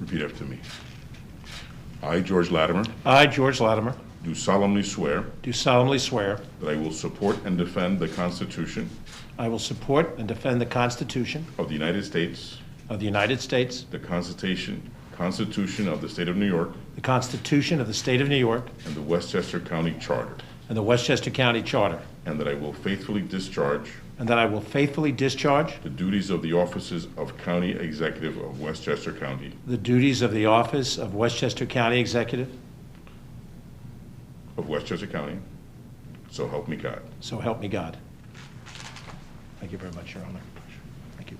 Repeat after me. I, George Latimer, I, George Latimer, do solemnly swear do solemnly swear that I will support and defend the Constitution I will support and defend the Constitution of the United States, of the United States, the Constitution of the State of New York, the Constitution of the State of New York, and the Westchester County Charter, and the Westchester County Charter, and that I will faithfully discharge and that I will faithfully discharge the duties of the offices of County Executive of Westchester County the duties of the office of Westchester County Executive, of Westchester County, so help me God. so help me God. Thank you very much, Your Honor. Thank you.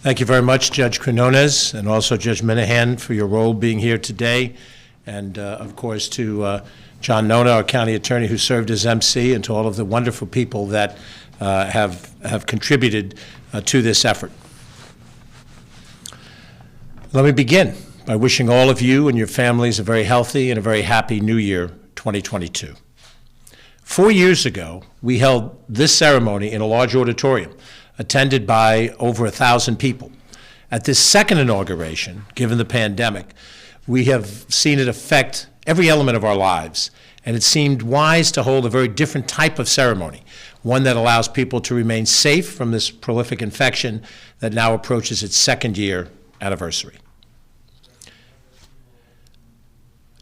Thank you very much, Judge Quinones, and also Judge Minahan, for your role being here today, and of course to John Nona, our county attorney, who served as MC, and to all of the wonderful people that have contributed to this effort. Let me begin by wishing all of you and your families a very healthy and a very happy New Year 2022. 4 years ago, we held this ceremony in a large auditorium, attended by over 1,000 people. At this second inauguration, given the pandemic, we have seen it affect every element of our lives, and it seemed wise to hold a very different type of ceremony, one that allows people to remain safe from this prolific infection that now approaches its second year anniversary.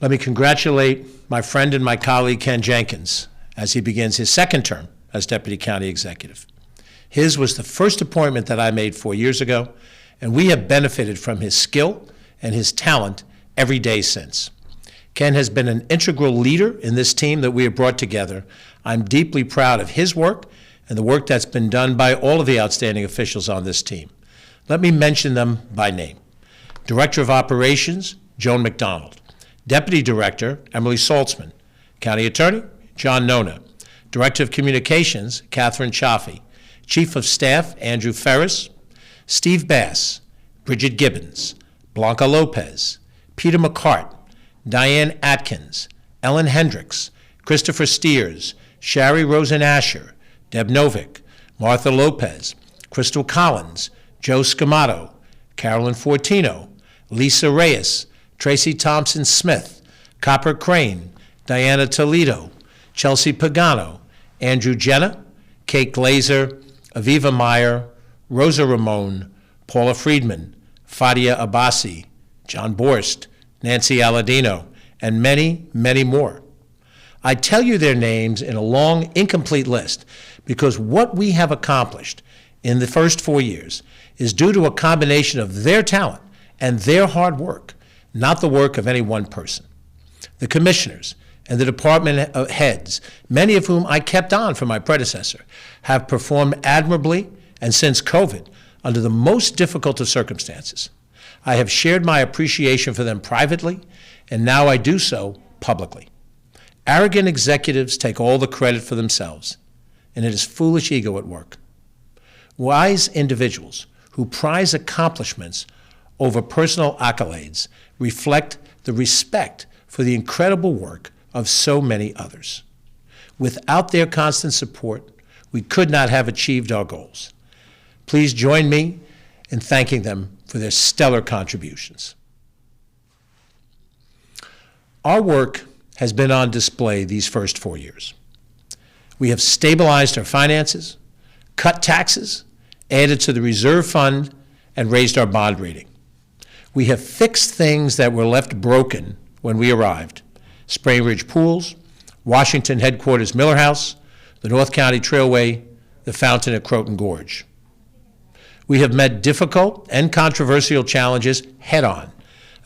Let me congratulate my friend and my colleague Ken Jenkins as he begins his second term as Deputy County Executive. His was the first appointment that I made 4 years ago, and we have benefited from his skill and his talent every day since. Ken has been an integral leader in this team that we have brought together. I'm deeply proud of his work and the work that's been done by all of the outstanding officials on this team. Let me mention them by name. Director of Operations, Joan McDonald. Deputy Director, Emily Saltzman. County Attorney, John Nona. Director of Communications, Catherine Chaffee. Chief of Staff, Andrew Ferris. Steve Bass, Bridget Gibbons, Blanca Lopez, Peter McCart, Diane Atkins, Ellen Hendricks, Christopher Steers, Shari Rosen Asher, Deb Novick, Martha Lopez, Crystal Collins, Joe Scamato, Carolyn Fortino, Lisa Reyes, Tracy Thompson Smith, Copper Crane, Diana Toledo, Chelsea Pagano, Andrew Jenna, Kate Glazer, Aviva Meyer, Rosa Ramon, Paula Friedman, Fadia Abbasi, John Borst, Nancy Aladino, and many, many more. I tell you their names in a long, incomplete list because what we have accomplished in the first 4 years is due to a combination of their talent and their hard work, not the work of any one person. The commissioners and the department heads, many of whom I kept on from my predecessor, have performed admirably and since COVID under the most difficult of circumstances. I have shared my appreciation for them privately, and now I do so publicly. Arrogant executives take all the credit for themselves, and it is foolish ego at work. Wise individuals who prize accomplishments over personal accolades reflect the respect for the incredible work of so many others. Without their constant support, we could not have achieved our goals. Please join me in thanking them for their stellar contributions. Our work has been on display these first 4 years. We have stabilized our finances, cut taxes, added to the reserve fund, and raised our bond rating. We have fixed things that were left broken when we arrived: Spring Ridge Pools, Washington Headquarters Miller House, the North County Trailway, the fountain at Croton Gorge. We have met difficult and controversial challenges head-on,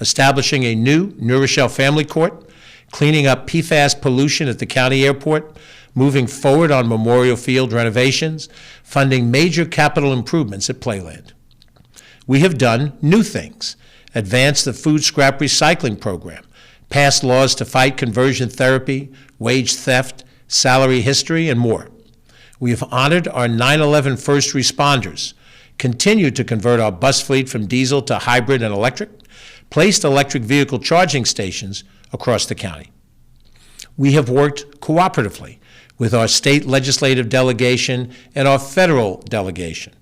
establishing a new New Rochelle Family Court, cleaning up PFAS pollution at the county airport, moving forward on Memorial Field renovations, funding major capital improvements at Playland. We have done new things: advanced the food scrap recycling program, passed laws to fight conversion therapy, wage theft, salary history, and more. We have honored our 9/11 first responders, continued to convert our bus fleet from diesel to hybrid and electric, placed electric vehicle charging stations across the county. We have worked cooperatively with our state legislative delegation and our federal delegation.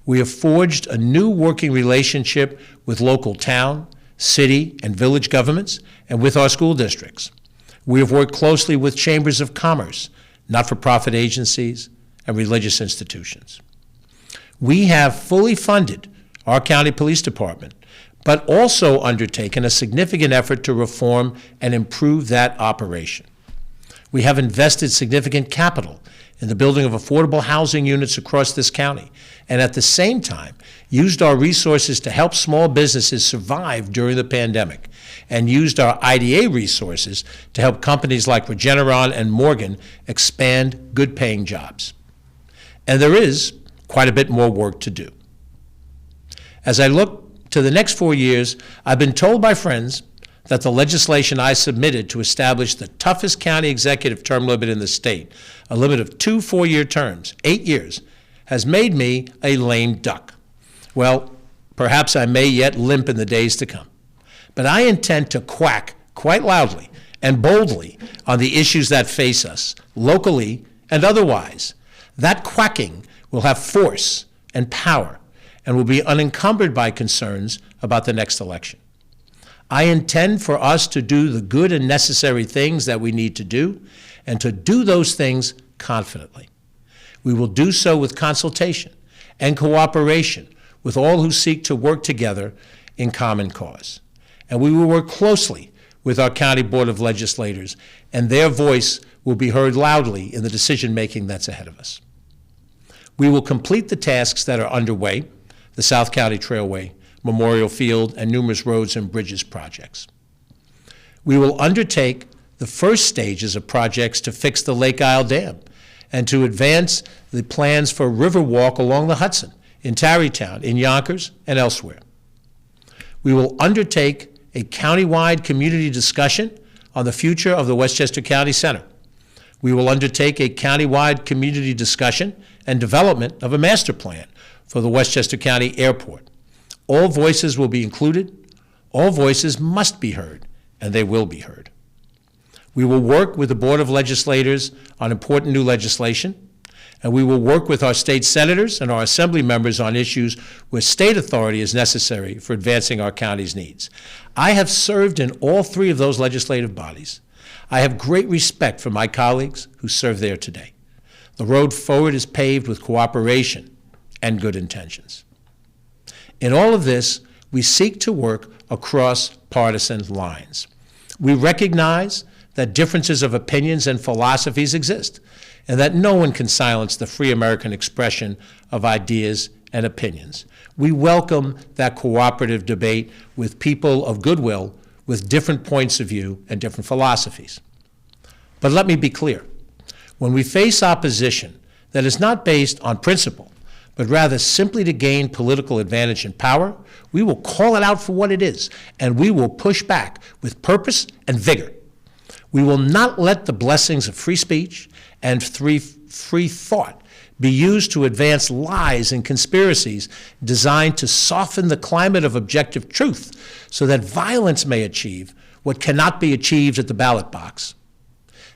We have forged a new working relationship with local town, city, and village governments, and with our school districts. We have worked closely with chambers of commerce, not-for-profit agencies, and religious institutions. We have fully funded our county police department, but also undertaken a significant effort to reform and improve that operation. We have invested significant capital in the building of affordable housing units across this county, and at the same time, used our resources to help small businesses survive during the pandemic, and used our IDA resources to help companies like Regeneron and Morgan expand good-paying jobs. And there is quite a bit more work to do. As I look to the next 4 years, I've been told by friends that the legislation I submitted to establish the toughest county executive term limit in the state, a limit of 2 4-year terms, 8 years, has made me a lame duck. Well, perhaps I may yet limp in the days to come. But I intend to quack quite loudly and boldly on the issues that face us, locally and otherwise. That quacking will have force and power and will be unencumbered by concerns about the next election. I intend for us to do the good and necessary things that we need to do, and to do those things confidently. We will do so with consultation and cooperation with all who seek to work together in common cause. And we will work closely with our County Board of Legislators, and their voice will be heard loudly in the decision-making that's ahead of us. We will complete the tasks that are underway, the South County Trailway, Memorial Field, and numerous roads and bridges projects. We will undertake the first stages of projects to fix the Lake Isle Dam and to advance the plans for Riverwalk along the Hudson, in Tarrytown, in Yonkers, and elsewhere. We will undertake a countywide community discussion on the future of the Westchester County Center. We will undertake a countywide community discussion and development of a master plan for the Westchester County Airport. All voices will be included, all voices must be heard, and they will be heard. We will work with the Board of Legislators on important new legislation, and we will work with our state senators and our assembly members on issues where state authority is necessary for advancing our county's needs. I have served in all 3 of those legislative bodies. I have great respect for my colleagues who serve there today. The road forward is paved with cooperation and good intentions. In all of this, we seek to work across partisan lines. We recognize that differences of opinions and philosophies exist, and that no one can silence the free American expression of ideas and opinions. We welcome that cooperative debate with people of goodwill with different points of view and different philosophies. But let me be clear. When we face opposition that is not based on principle, but rather simply to gain political advantage and power, we will call it out for what it is, and we will push back with purpose and vigor. We will not let the blessings of free speech and free thought be used to advance lies and conspiracies designed to soften the climate of objective truth so that violence may achieve what cannot be achieved at the ballot box.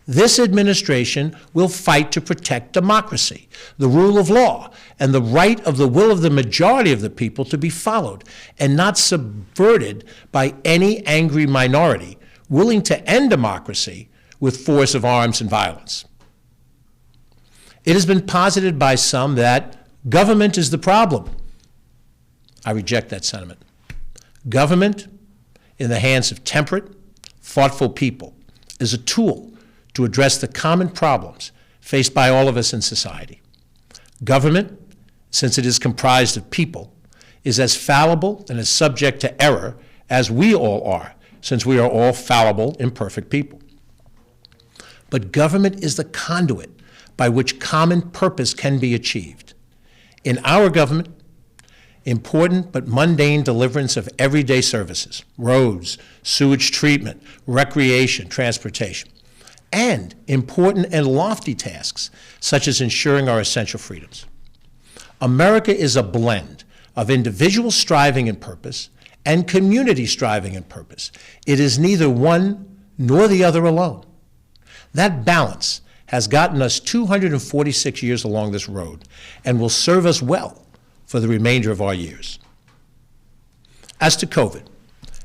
This administration will fight to protect democracy, the rule of law, and the right of the will of the majority of the people to be followed and not subverted by any angry minority willing to end democracy with force of arms and violence. It has been posited by some that government is the problem. I reject that sentiment. Government, in the hands of temperate, thoughtful people, is a tool to address the common problems faced by all of us in society. Government, since it is comprised of people, is as fallible and as subject to error as we all are, since we are all fallible, imperfect people. But government is the conduit by which common purpose can be achieved. In our government, important but mundane deliverance of everyday services, roads, sewage treatment, recreation, transportation, and important and lofty tasks, such as ensuring our essential freedoms. America is a blend of individual striving and purpose and community striving and purpose. It is neither one nor the other alone. That balance has gotten us 246 years along this road and will serve us well for the remainder of our years. As to COVID,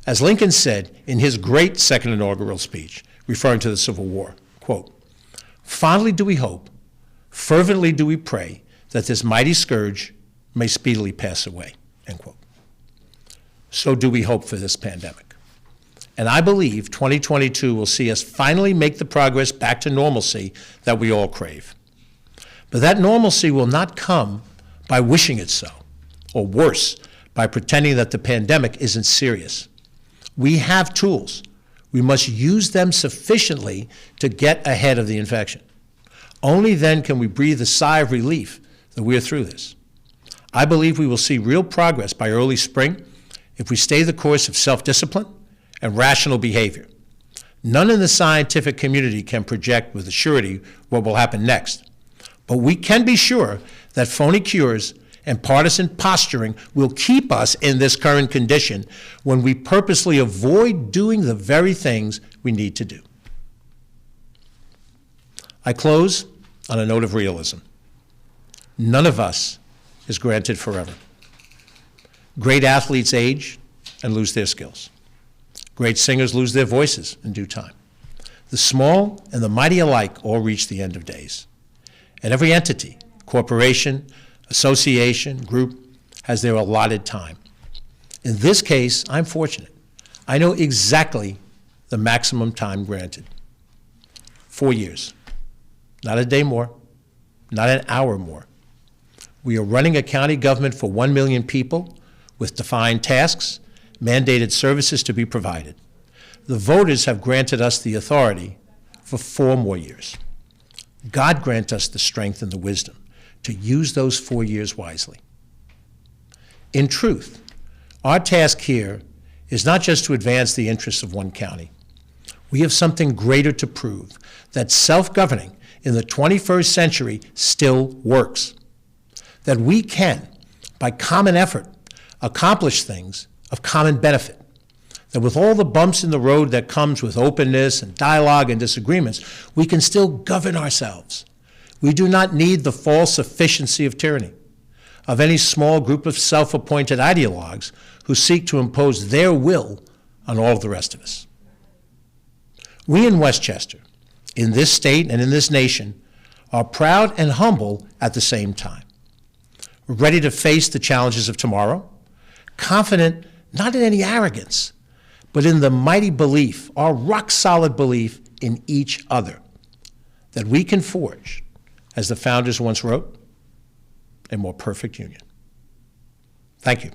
as Lincoln said in his great second inaugural speech, referring to the Civil War, quote, "Fondly do we hope, fervently do we pray that this mighty scourge may speedily pass away," end quote. So do we hope for this pandemic. And I believe 2022 will see us finally make the progress back to normalcy that we all crave. But that normalcy will not come by wishing it so, or worse, by pretending that the pandemic isn't serious. We have tools. We must use them sufficiently to get ahead of the infection. Only then can we breathe a sigh of relief that we are through this. I believe we will see real progress by early spring if we stay the course of self-discipline and rational behavior. None in the scientific community can project with surety what will happen next. But we can be sure that phony cures and partisan posturing will keep us in this current condition when we purposely avoid doing the very things we need to do. I close on a note of realism. None of us is granted forever. Great athletes age and lose their skills. Great singers lose their voices in due time. The small and the mighty alike all reach the end of days. And every entity, corporation, association, group, has their allotted time. In this case, I'm fortunate. I know exactly the maximum time granted. 4 years. Not a day more, not an hour more. We are running a county government for 1 million people with defined tasks, mandated services to be provided. The voters have granted us the authority for 4 more years. God grant us the strength and the wisdom to use those 4 years wisely. In truth, our task here is not just to advance the interests of one county. We have something greater to prove, that self-governing in the 21st century still works. That we can, by common effort, accomplish things of common benefit. That with all the bumps in the road that comes with openness and dialogue and disagreements, we can still govern ourselves. We do not need the false efficiency of tyranny, of any small group of self-appointed ideologues who seek to impose their will on all of the rest of us. We in Westchester, in this state and in this nation, are proud and humble at the same time. We're ready to face the challenges of tomorrow, confident not in any arrogance, but in the mighty belief, our rock-solid belief in each other, that we can forge, as the founders once wrote, a more perfect union. Thank you.